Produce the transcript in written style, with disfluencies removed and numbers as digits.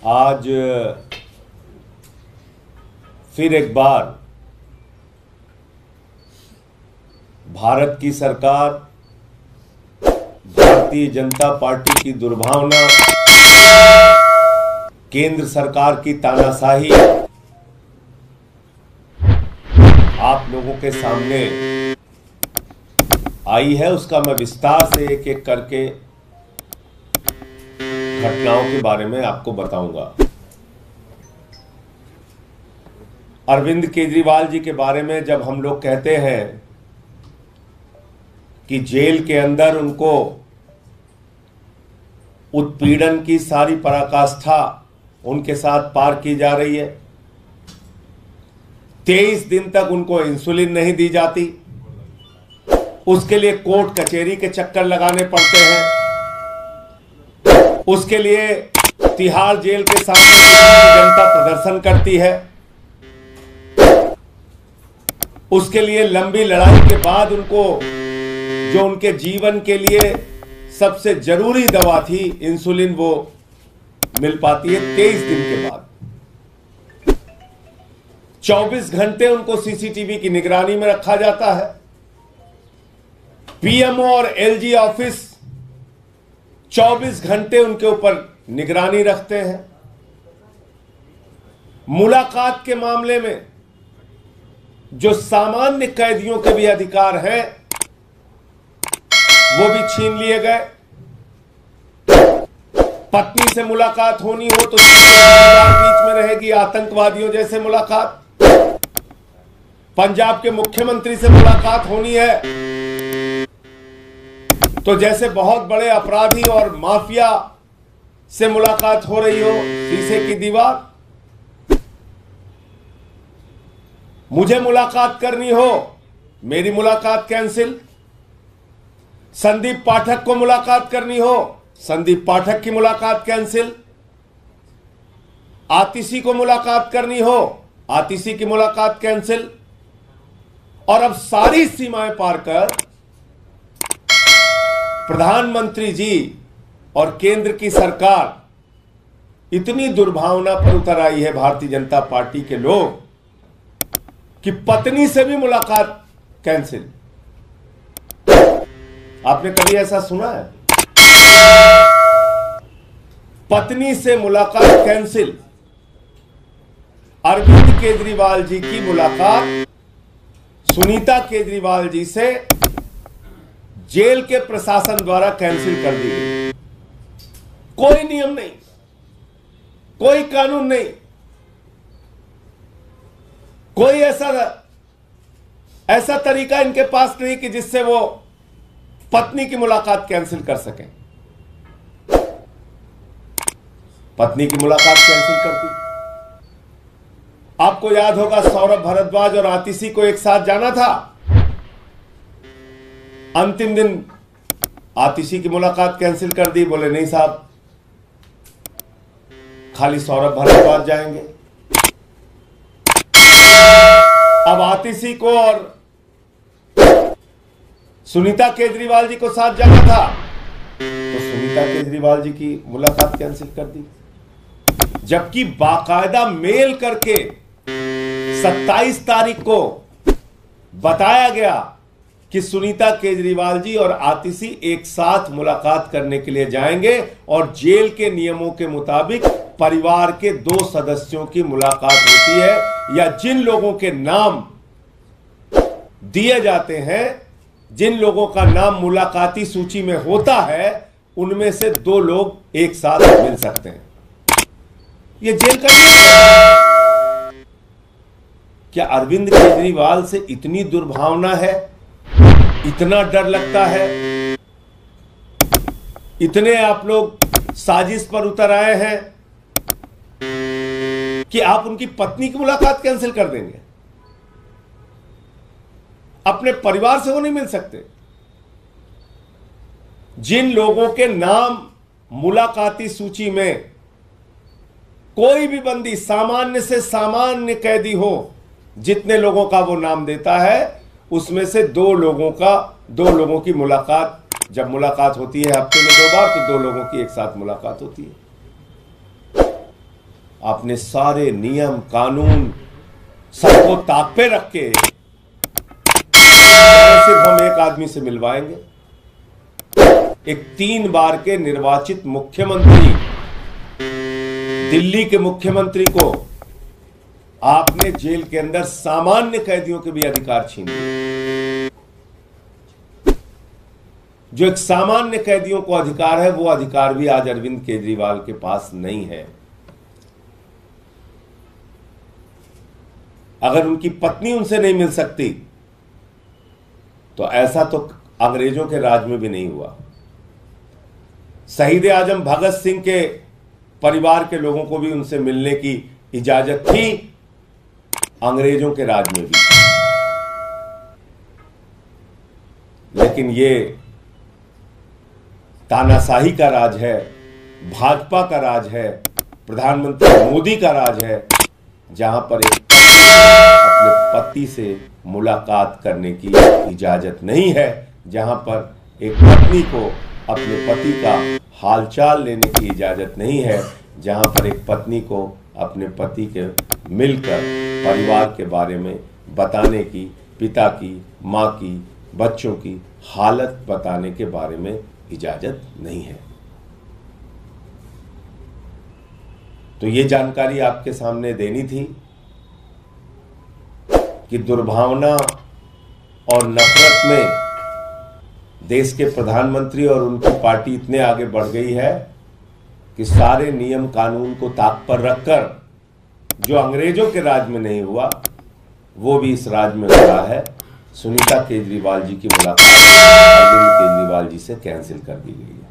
आज फिर एक बार भारत की सरकार, भारतीय जनता पार्टी की दुर्भावना, केंद्र सरकार की तानाशाही आप लोगों के सामने आई है। उसका मैं विस्तार से एक एक करके घटनाओं के बारे में आपको बताऊंगा। अरविंद केजरीवाल जी के बारे में जब हम लोग कहते हैं कि जेल के अंदर उनको उत्पीड़न की सारी पराकाष्ठा उनके साथ पार की जा रही है, 23 दिन तक उनको इंसुलिन नहीं दी जाती, उसके लिए कोर्ट कचहरी के चक्कर लगाने पड़ते हैं, उसके लिए तिहाड़ जेल के सामने जनता प्रदर्शन करती है, उसके लिए लंबी लड़ाई के बाद उनको जो उनके जीवन के लिए सबसे जरूरी दवा थी इंसुलिन, वो मिल पाती है 23 दिन के बाद। 24 घंटे उनको सीसीटीवी की निगरानी में रखा जाता है। पीएमओ और एलजी ऑफिस 24 घंटे उनके ऊपर निगरानी रखते हैं। मुलाकात के मामले में जो सामान्य कैदियों के भी अधिकार हैं वो भी छीन लिए गए। पत्नी से मुलाकात होनी हो तो बीच में रहेगी आतंकवादियों जैसे मुलाकात। पंजाब के मुख्यमंत्री से मुलाकात होनी है तो जैसे बहुत बड़े अपराधी और माफिया से मुलाकात हो रही हो, शीशे की दीवार। मुझे मुलाकात करनी हो, मेरी मुलाकात कैंसिल। संदीप पाठक को मुलाकात करनी हो, संदीप पाठक की मुलाकात कैंसिल। आतिशी को मुलाकात करनी हो, आतिशी की मुलाकात कैंसिल। और अब सारी सीमाएं पार कर प्रधानमंत्री जी और केंद्र की सरकार इतनी दुर्भावना पर उतर आई है, भारतीय जनता पार्टी के लोग, कि पत्नी से भी मुलाकात कैंसिल। आपने कभी ऐसा सुना है? पत्नी से मुलाकात कैंसिल। अरविंद केजरीवाल जी की मुलाकात सुनीता केजरीवाल जी से जेल के प्रशासन द्वारा कैंसिल कर दी गई। कोई नियम नहीं, कोई कानून नहीं, कोई ऐसा तरीका इनके पास नहीं कि जिससे वो पत्नी की मुलाकात कैंसिल कर सकें। पत्नी की मुलाकात कैंसिल कर दी। आपको याद होगा सौरभ भारद्वाज और आतिशी को एक साथ जाना था। अंतिम दिन आतिशी की मुलाकात कैंसिल कर दी। बोले नहीं साहब, खाली सौरभ भारद्वाज जाएंगे। अब आतिशी को और सुनीता केजरीवाल जी को साथ जाना था तो सुनीता केजरीवाल जी की मुलाकात कैंसिल कर दी। जबकि बाकायदा मेल करके 27 तारीख को बताया गया कि सुनीता केजरीवाल जी और आतिशी एक साथ मुलाकात करने के लिए जाएंगे और जेल के नियमों के मुताबिक परिवार के 2 सदस्यों की मुलाकात होती है, या जिन लोगों के नाम दिए जाते हैं, जिन लोगों का नाम मुलाकाती सूची में होता है, उनमें से 2 लोग एक साथ मिल सकते हैं। ये जेल का नियम है। क्या अरविंद केजरीवाल से इतनी दुर्भावना है, इतना डर लगता है, इतने आप लोग साजिश पर उतर आए हैं कि आप उनकी पत्नी की मुलाकात कैंसिल कर देंगे? अपने परिवार से वो नहीं मिल सकते? जिन लोगों के नाम मुलाकाती सूची में कोई भी बंदी, सामान्य से सामान्य कैदी हो, जितने लोगों का वो नाम देता है, उसमें से 2 लोगों की मुलाकात, जब मुलाकात होती है हफ्ते में 2 बार, तो 2 लोगों की एक साथ मुलाकात होती है। आपने सारे नियम कानून सबको ताक पे रख के सिर्फ हम एक आदमी से मिलवाएंगे। एक 3 बार के निर्वाचित मुख्यमंत्री, दिल्ली के मुख्यमंत्री को आपने जेल के अंदर सामान्य कैदियों के भी अधिकार छीन लिए। जो एक सामान्य कैदियों को अधिकार है, वो अधिकार भी आज अरविंद केजरीवाल के पास नहीं है। अगर उनकी पत्नी उनसे नहीं मिल सकती तो ऐसा तो अंग्रेजों के राज में भी नहीं हुआ। शहीद आजम भगत सिंह के परिवार के लोगों को भी उनसे मिलने की इजाजत थी, अंग्रेजों के राज में भी। लेकिन ये तानाशाही का राज है, भाजपा का राज है, प्रधानमंत्री मोदी का राज है, जहां पर एक अपने पति से मुलाकात करने की इजाजत नहीं है, जहां पर एक पत्नी को अपने पति का हालचाल लेने की इजाजत नहीं है, जहां पर एक पत्नी को अपने पति के मिलकर परिवार के बारे में बताने की, पिता की, मां की, बच्चों की हालत बताने के बारे में इजाजत नहीं है। तो ये जानकारी आपके सामने देनी थी कि दुर्भावना और नफरत में देश के प्रधानमंत्री और उनकी पार्टी इतने आगे बढ़ गई है कि सारे नियम कानून को ताक पर रखकर जो अंग्रेजों के राज में नहीं हुआ वो भी इस राज में हो रहा है। सुनीता केजरीवाल जी की मुलाकात अरविंद केजरीवाल जी से कैंसिल कर दी गई है।